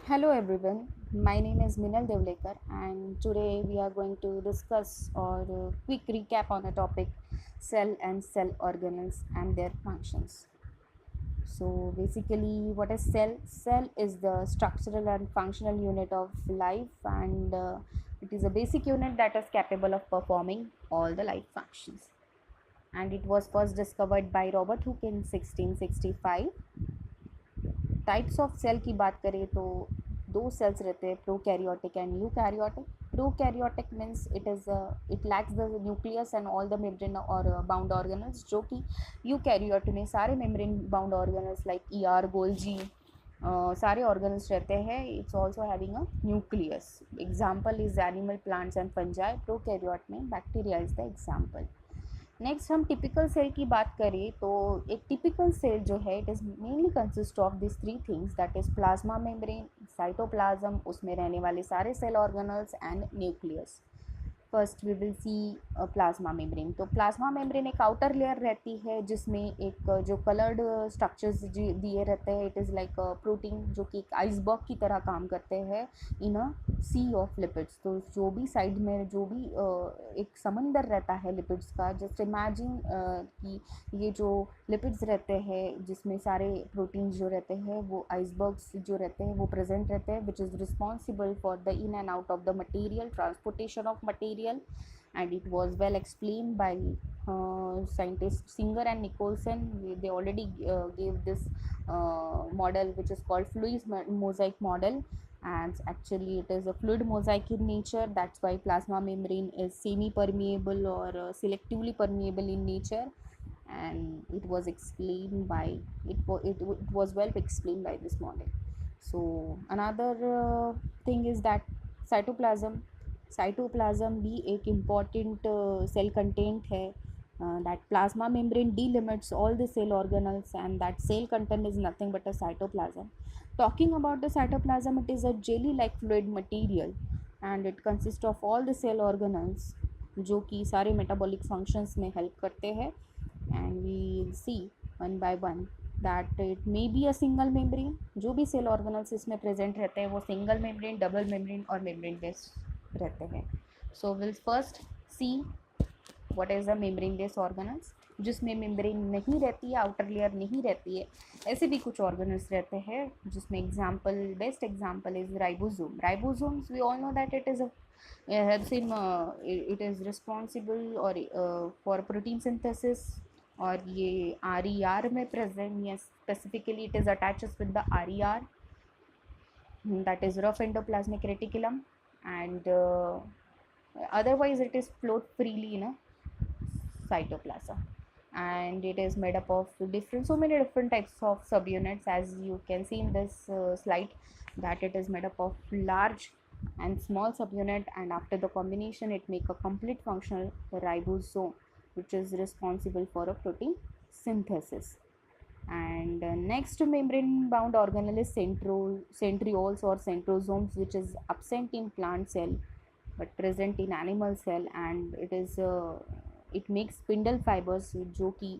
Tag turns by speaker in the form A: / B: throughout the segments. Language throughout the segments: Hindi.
A: Hello everyone, my name is Minal Devlekar and today we are going to discuss or quick recap on a topic cell and cell organelles and their functions. So basically what is cell? Cell is the structural and functional unit of life and it is a basic unit that is capable of performing all the life functions. And it was first discovered by Robert Hooke in 1665. Types of cell की बात करें तो दो सेल्स रहते हैं prokaryotic and eukaryotic prokaryotic means it lacks the nucleus and all the membrane और बाउंड ऑर्गेनल्स जो कि यूकैरियोट में सारे membrane bound organelles like ER Golgi सारे ऑर्गेनल्स रहते हैं it's also having a nucleus example is animal plants and fungi prokaryote में bacteria is the example next हम टिपिकल सेल की बात करें तो एक टिपिकल सेल जो है it is mainly consist of this three things that is plasma membrane cytoplasm उसमें रहने वाले सारे cell organelles and nucleus first we will see plasma membrane तो प्लाज्मा मेम्ब्रेन एक आउटर लेयर रहती है जिसमें एक जो कलर्ड स्ट्रक्चर्स दिए रहते हैं इट इज़ लाइक प्रोटीन जो कि एक आइसबर्ग की तरह काम करते हैं इन अ सी ऑफ लिपिड्स तो जो भी साइड में जो भी एक समंदर रहता है लिपिड्स का जस्ट इमेजिन कि ये जो लिपिड्स रहते हैं जिसमें सारे प्रोटीन्स जो रहते हैं वो आइसबर्ग्स जो रहते हैं वो प्रेजेंट रहते हैं which is responsible for the in and out of the material transportation of material and it was well explained by scientists Singer and Nicholson. They already gave this model which is called fluid mosaic model, and actually it is a fluid mosaic in nature. That's why plasma membrane is semi permeable or selectively permeable in nature, and it was explained by it was well explained by this model. So another thing is that cytoplasm cytoplasm भी एक इम्पॉर्टेंट सेल कंटेंट है that plasma membrane delimits all the cell organelles and that cell content is nothing but a cytoplasm. Talking about the cytoplasm, it is a jelly like fluid material and it consists of all the cell organelles जो कि सारे metabolic functions में help करते हैं and we will see one by one that it may be a single membrane जो भी cell organelles इसमें present रहते हैं वो single membrane, double membrane और membrane based रहते हैं. So we'll first see what is the membrane based organelles जिसमें मेम्ब्रेन नहीं रहती है आउटर लेयर नहीं रहती है ऐसे भी कुछ ऑर्गेनल्स रहते हैं जिसमें example best example is ribosomes we all know that it is helps in it is responsible or for protein synthesis और ये RER में present या specifically it is attaches with the RER that is rough endoplasmic reticulum and otherwise it is float freely in a cytoplasm and it is made up of so many different types of subunits as you can see in this slide that it is made up of large and small subunit and after the combination it make a complete functional ribosome which is responsible for a protein synthesis and next membrane bound organelle is centrioles or centrosomes which is absent in plant cell but present in animal cell and it makes spindle fibers जो कि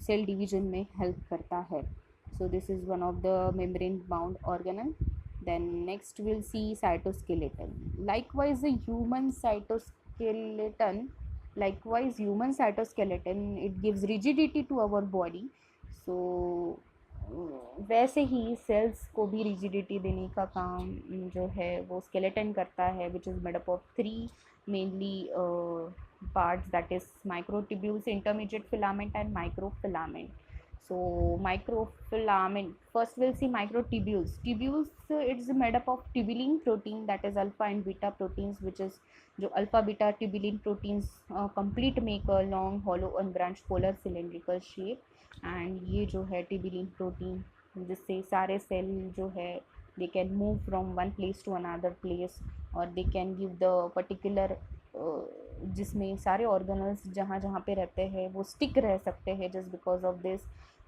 A: cell division में help करता है. So this is one of the membrane bound organelle. Then next we'll see cytoskeleton. Likewise human cytoskeleton it gives rigidity to our body. So वैसे ही सेल्स को भी रिजिडिटी देने का काम जो है वो स्केलेटन करता है which is made up of three mainly parts that is microtubules intermediate filament and microfilament. So microfilament first we'll see tubules it's made up of tubulin protein that is alpha and beta proteins which is जो alpha beta tubulin proteins complete make a long hollow unbranch polar cylindrical shape and ये जो है ट्यूबुलिन प्रोटीन जिससे सारे सेल जो है they can move from one place to another place और they can give the particular जिसमें सारे ऑर्गेनल्स जहाँ जहाँ पे रहते हैं वो स्टिक रह सकते हैं just because of this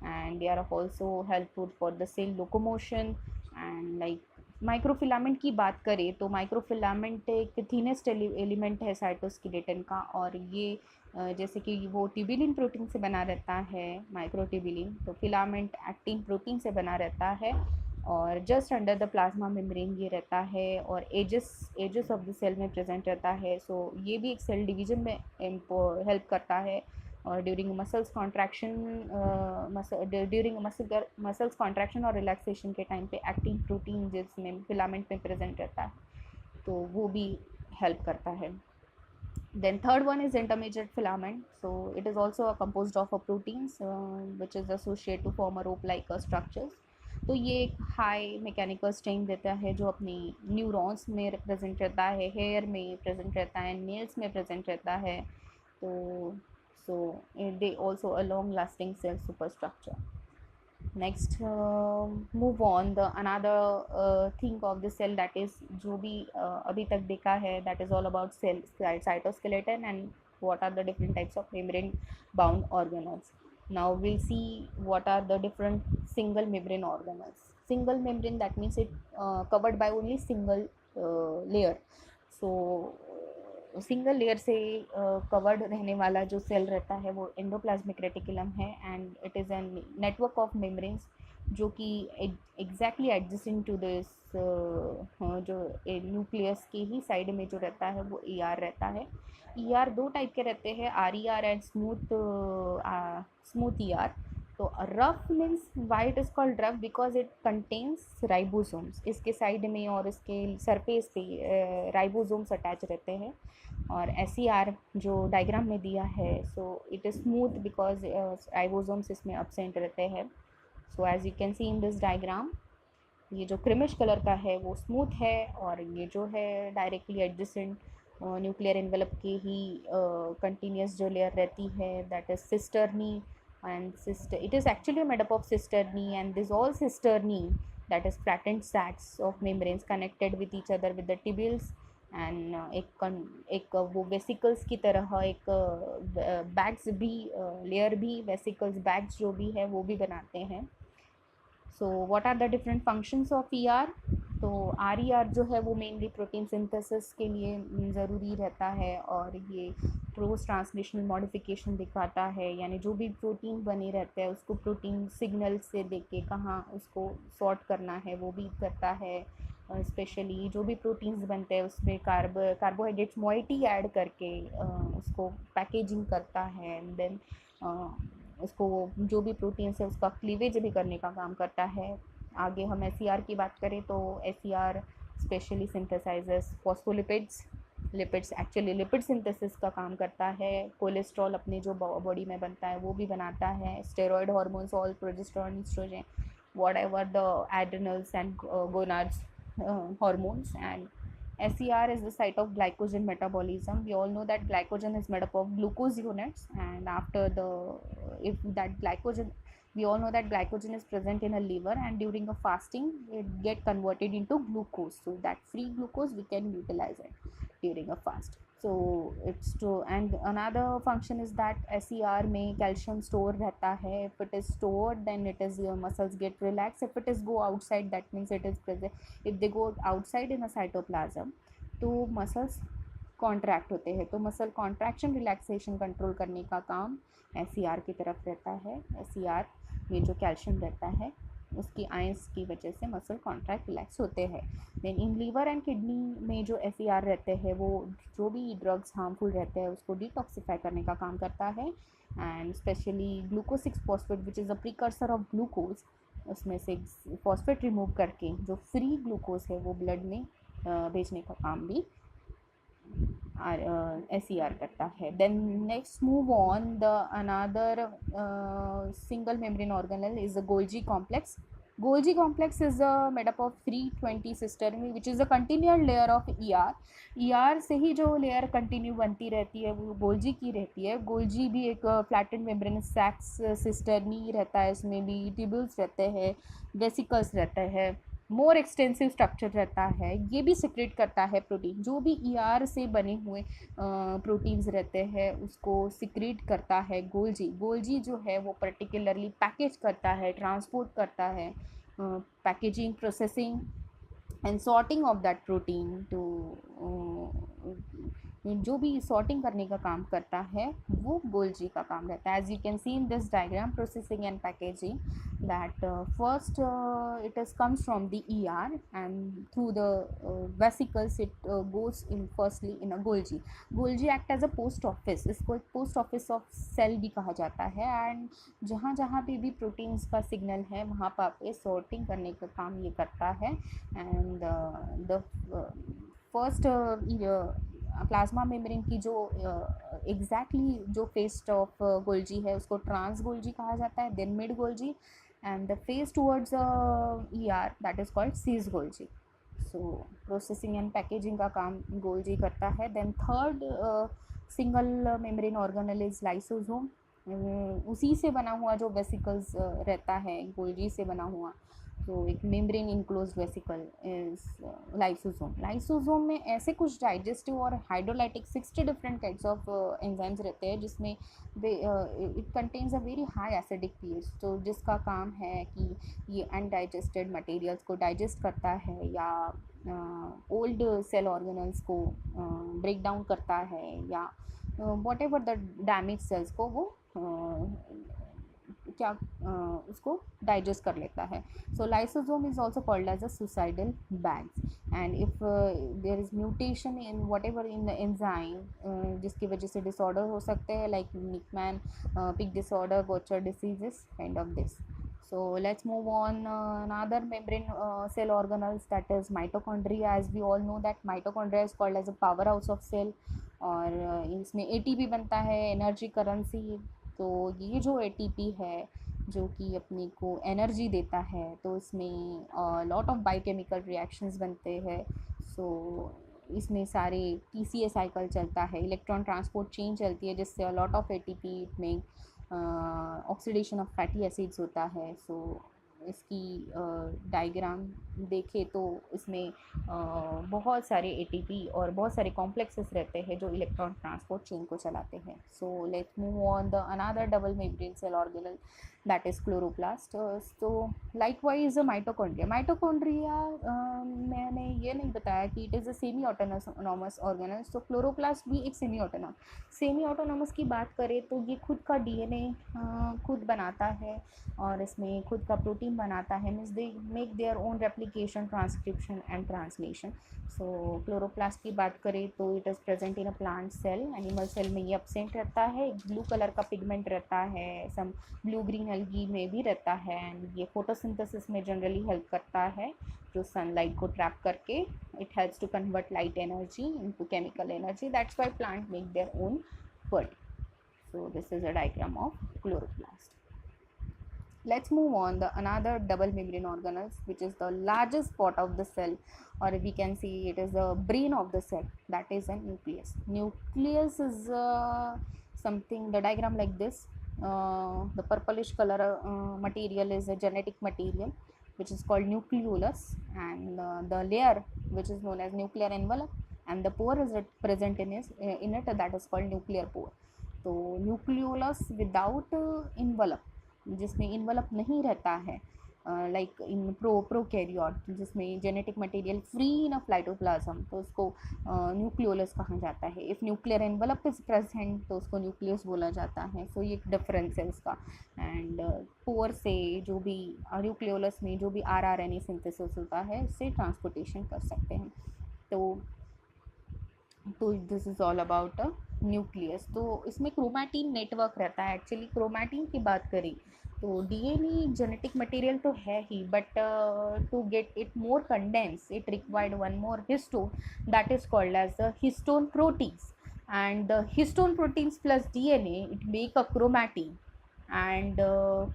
A: and they are also helpful for the cell locomotion and like microfilament की बात करें तो माइक्रोफिलामेंट एक थीनेस्ट एलिमेंट है साइटोस्केलेटन का और ये जैसे कि वो ट्यूबुलिन प्रोटीन से बना रहता है माइक्रोट्यूबुलिन तो फिलामेंट एक्टिन प्रोटीन से बना रहता है और just under the plasma membrane ये रहता है और एजेस ऑफ द सेल में प्रेजेंट रहता है. सो ये भी एक सेल डिवीजन में हेल्प करता है. और during muscles contraction muscles contraction और रिलैक्सेशन के टाइम पे एक्टिन प्रोटीन जिसमें फिलामेंट में प्रेजेंट रहता है, तो वो भी हेल्प करता है. Then third one is intermediate filament. So it is also a composed of a proteins which is associated to form a rope like structures. तो ये एक हाई मैकेनिकल स्ट्रेंथ देता है जो अपनी न्यूरॉन्स में प्रेजेंट रहता है, हेयर में प्रेजेंट रहता है, नेल्स में प्रेजेंट रहता है. तो so they also a long lasting cell superstructure. Next move on the another thing of the cell that is जो भी अभी तक देखा है, that is all about cell cytoskeleton and what are the different types of membrane bound organelles. Now we'll see what are the different single membrane organelles. Single membrane, that means it covered by only single layer. So single layer से कवर्ड रहने वाला जो सेल रहता है वो एंडोप्लाज्मिक रेटिकुलम है. And it is an network of membranes जो कि एग्जैक्टली एडजेसेंट टू दिस जो न्यूक्लियस के ही साइड में जो रहता है वो ER रहता है. ER दो टाइप के रहते हैं, RER एंड स्मूथ ER. तो rough means why it is called rough because it contains ribosomes. इसके साइड में और इसके सरफेस पे राइबोसोम्स अटैच रहते हैं. और SER जो डायग्राम में दिया है, so it is smooth because ribosomes इसमें absent रहते हैं. So as you can see in this diagram, ये जो क्रिमिश कलर का है वो स्मूथ है और ये जो है डायरेक्टली एडजेसेंट न्यूक्लियर एनवेलप के ही कंटिन्यूस जो लेयर रहती है, that is cisternae. and it is actually made up of cisternae, and this all cisternae, that is flattened sacs of membranes connected with each other with the tubules. And एक वो वेसिकल्स की तरह एक बैग्स भी लेयर भी वेसिकल्स बैग्स जो भी है वो भी बनाते हैं. So what are the different functions of ER. तो RER जो है वो मेनली प्रोटीन सिंथेसिस के लिए ज़रूरी रहता है और ये पोस्ट ट्रांसलेशनल मॉडिफिकेशन दिखाता है, यानी जो भी प्रोटीन बने रहते हैं उसको प्रोटीन सिग्नल से देख के कहाँ उसको सॉर्ट करना है वो भी करता है. स्पेशली जो भी प्रोटीन्स बनते हैं उसमें कार्बोहाइड्रेट्स मोइटी ऐड करके उसको पैकेजिंग करता है. एंड देन उसको जो भी प्रोटीन्स है उसका क्लीवेज भी करने का काम करता है. आगे हम SER की बात करें तो SER specially synthesises phospholipids. Lipids actually lipid synthesis का काम करता है. कोलेस्ट्रॉल अपने जो बॉडी में बनता है वो भी बनाता है. Steroid hormones, all progesterone, estrogen, whatever the adrenals and gonads hormones. And SER is the site of glycogen metabolism. We all know that glycogen is made up of glucose units, and after the if that glycogen, we all know that glycogen is present in a liver, and during a fasting it get converted into glucose, so that free glucose we can utilize it during a fast. So it's to, and another function is that SER में calcium store रहता है. If it is stored then it is your muscles get relaxed. If it is go outside, that means it is present. If they go outside in a cytoplasm तो muscles कॉन्ट्रैक्ट होते हैं. तो मसल कॉन्ट्रैक्शन रिलैक्सेशन कंट्रोल करने का काम SER की तरफ रहता है. SER में जो कैल्शियम रहता है उसकी आयंस की वजह से मसल कॉन्ट्रैक्ट रिलैक्स होते हैं. Then in liver and kidney में जो SER रहते हैं वो जो भी ड्रग्स हार्मफुल रहते हैं उसको डिटॉक्सिफाई करने का काम करता है. And specially glucose 6 phosphate which is a precursor of glucose, उसमें से फॉस्फेट रिमूव करके जो फ्री ग्लूकोज है वो ब्लड में भेजने का काम भी SER करता है. Then next move on, the another single membrane organelle is the Golgi complex. Golgi complex is made up of 320 cisternae which is a continual layer of ER. ER से ही जो लेयर कंटिन्यू बनती रहती है वो गोल्जी की रहती है. गोल्जी भी एक फ्लैटेंड मेम्ब्रेनस सैक्स सिस्टर्नी रहता है, इसमें भी ट्यूब्यूल्स रहते हैं, वेसिकल्स रहते हैं, मोर एक्सटेंसिव स्ट्रक्चर रहता है. ये भी सिक्रेट करता है प्रोटीन, जो भी ER से बने हुए प्रोटीन्स रहते हैं उसको सिक्रेट करता है गोल्जी. गोल्जी जो है वो पर्टिकुलरली पैकेज करता है, ट्रांसपोर्ट करता है, packaging, processing and sorting of that protein to जो भी सॉर्टिंग करने का काम करता है वो गोल्जी का काम रहता है. As you can see in this diagram, processing and packaging, that first it is comes from the ER, and through the vesicles it goes in firstly in a Golgi. Golgi act as a post office. इसको एक पोस्ट ऑफिस ऑफ सेल भी कहा जाता है. एंड जहाँ जहाँ पे भी प्रोटीन्स का सिग्नल है वहाँ पे सॉर्टिंग करने का काम ये करता है. And the first plasma membrane की जो जो फेस ऑफ गोल्जी है उसको ट्रांस गोल्जी कहा जाता है. Then mid Golgi, and the phase towards ER, that is called cis Golgi. So processing and packaging का काम Golgi करता है. Then third single membrane organelle is lysosome. उसी से बना हुआ जो वेसिकल्स रहता है Golgi से बना हुआ, तो एक membrane enclose vesicle is lysosome. Lysosome में ऐसे कुछ डाइजेस्टिव और hydrolytic 60 different kinds of enzymes रहते हैं जिसमें it contains a very high acidic pH. तो जिसका काम है कि ये अनडाइजेस्टेड मटेरियल्स को डाइजेस्ट करता है या ओल्ड सेल ऑर्गेनल्स को ब्रेक डाउन करता है या whatever the damage cells को वो क्या उसको डाइजेस्ट कर लेता है. So lysosome is also called as a suicidal bags. And if there is mutation in whatever in the enzyme जिसकी वजह से डिसऑर्डर हो सकते हैं, लाइक निकमैन Pick disorder, Gaucher diseases, kind of this. So let's move on another membrane cell organelles, that is mitochondria. As we all know that mitochondria is called as a powerhouse of cell. और इसमें ATP बनता है, एनर्जी करेंसी. तो ये जो ATP है जो कि अपने को एनर्जी देता है, तो इसमें लॉट ऑफ बायोकेमिकल रिएक्शंस बनते हैं. सो इसमें सारे TCA साइकिल चलता है, इलेक्ट्रॉन ट्रांसपोर्ट चेन चलती है, जिससे लॉट ऑफ ATP में ऑक्सीडेशन ऑफ फैटी एसिड्स होता है. सो इसकी डायग्राम देखें तो इसमें बहुत सारे ATP और बहुत सारे कॉम्प्लेक्सेस रहते हैं जो इलेक्ट्रॉन ट्रांसपोर्ट चेन को चलाते हैं. So let's move on the another double membrane cell organelle, that is chloroplast. तो लाइकवाइज माइटोकॉन्ड्रिया मैंने ये नहीं बताया कि it is a semi autonomous organelle. So chloroplast भी एक सेमी ऑटोनॉमस की बात करें तो ये खुद का DNA खुद बनाता है और इसमें खुद का प्रोटीन बनाता है. Means they make their own replication, transcription and translation. So chloroplast की बात करें तो it is present in a plant cell. Animal cell में ये एब्सेंट रहता है. ब्लू कलर का पिगमेंट रहता है, सम ब्लू ग्रीन एल्गी में भी रहता है. एंड ये फोटोसिंथेसिस में जनरली हेल्प करता है, जो सनलाइट को ट्रैप करके it helps to convert light energy into chemical energy. That's why plant make their own food. So this is a diagram of chloroplast. Let's move on the another double membrane organelles, which is the largest part of the cell, or we can see it is the brain of the cell, that is a nucleus. Nucleus is something, the diagram like this. The purplish color material is a genetic material which is called nucleolus, and the layer which is known as nuclear envelope, and the pore is present in it, that is called nuclear pore. तो न्यूक्लियोलस विदाउट इन्वलप, जिसमें इन्वलप नहीं रहता है, लाइक इन प्रोकैरियोट जिसमें जेनेटिक मटेरियल फ्री इन अ फ्लाइटोप्लाज्म, तो उसको न्यूक्लियोलस कहा जाता है. If nuclear envelope is present तो उसको न्यूक्लियस बोला जाता है. सो ये एक डिफरेंस है इसका. एंड पोर से जो भी न्यूक्लियोलस में जो भी RNA सिंथेसिस होता है उससे ट्रांसपोर्टेशन कर सकते हैं. तो this is all about a nucleus. तो इसमें क्रोमैटिन नेटवर्क रहता है. एक्चुअली क्रोमैटिन की बात करें तो DNA जेनेटिक मटेरियल तो है ही, but to get it more condense it required one more histone, that is called as the histone proteins. And the histone proteins plus DNA it make a chromatin. And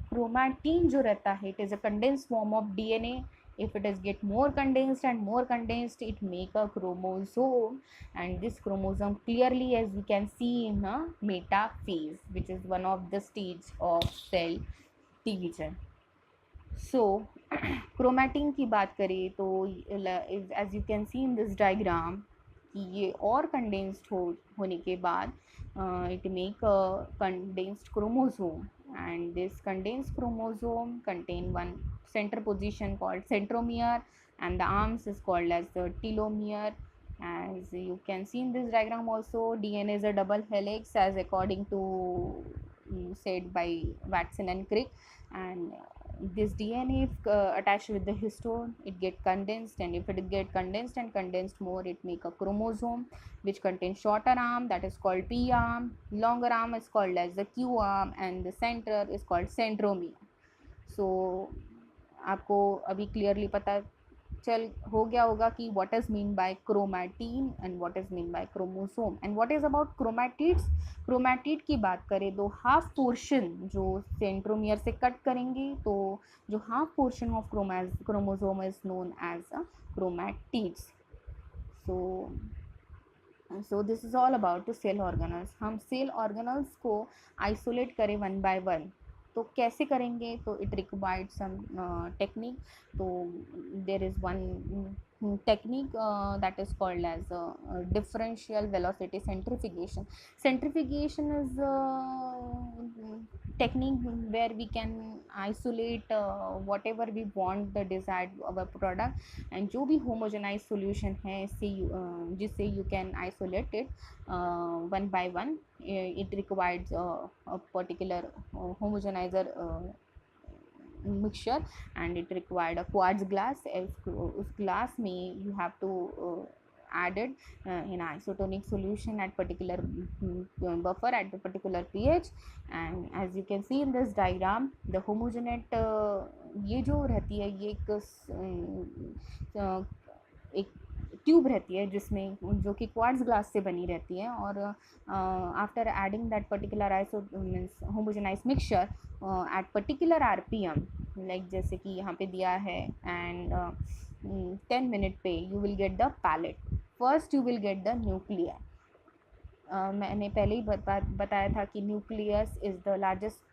A: chromatin जो रहता है it is a condense form of DNA. If it is get more condensed, it make a chromosome, and this chromosome clearly, as we can see in a metaphase, which is one of the stage of cell division. So chromatin की बात करें तो as you can see in this diagram कि ये और condensed होने के बाद it make a condensed chromosome, and this condensed chromosome contain one center position called centromere, and the arms is called as the telomere. As you can see in this diagram also, DNA is a double helix, as according to said by Watson and Crick. And this DNA, if attached with the histone, it get condensed, and if it get condensed and condensed more, it make a chromosome which contains shorter arm, that is called P arm, longer arm is called as the Q arm, and the center is called centromere. So आपको अभी क्लियरली पता चल हो गया होगा कि what is mean by chromatin and what is mean by chromosome and what is about chromatids. Chromatid की बात करें तो हाफ पोर्शन जो सेंट्रोमियर से कट करेंगे, तो जो half portion of chromosome is known as a chromatids. So this is all about the cell organelles. हम सेल ऑर्गेनल्स को आइसोलेट करें वन बाय वन, तो कैसे करेंगे? तो इट रिक्वायर्ड सम टेक्निक. तो there is one technique that is called as differential velocity centrifugation. Centrifugation is technique where we can isolate whatever we want the desired our product, and जो भी homogenized solution है जिससे you can isolate it one by one. It requires a particular homogenizer mixture, and it required a quartz glass. उस glass में you have to added in isotonic solution at particular buffer at the particular pH. And as you can see in this diagram, the homogenate ये जो रहती है ये एक ट्यूब रहती है जिसमें जो कि क्वार्ट्ज ग्लास से बनी रहती है, और after adding that particular means homogenize mixture at particular RPM, like जैसे कि यहाँ पे दिया है, एंड 10 मिनट पे you will get the pellet. First you will get the nuclear. मैंने पहले ही बताया था कि nucleus is the largest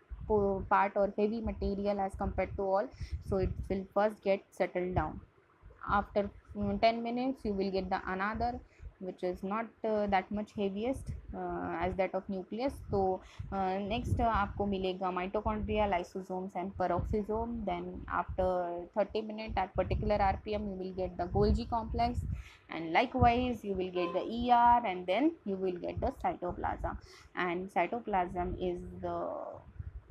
A: part or heavy material as compared to all, so it will first get settled down. After 10 minutes you will get the another, which is not that much heaviest as that of nucleus. So next आपको मिलेगा mitochondria, lysosomes and peroxisome. Then after 30 minutes at particular rpm you will get the Golgi complex, and likewise you will get the ER, and then you will get the cytoplasm. And cytoplasm is the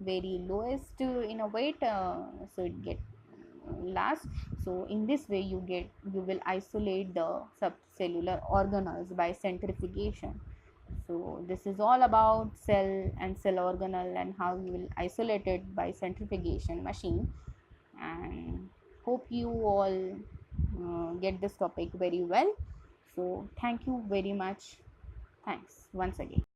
A: very lowest in a weight, so it get last. So in this way you will isolate the subcellular organelles by centrifugation. So this is all about cell and cell organelle and how you will isolate it by centrifugation machine. And hope you all get this topic very well. So thank you very much. Thanks once again.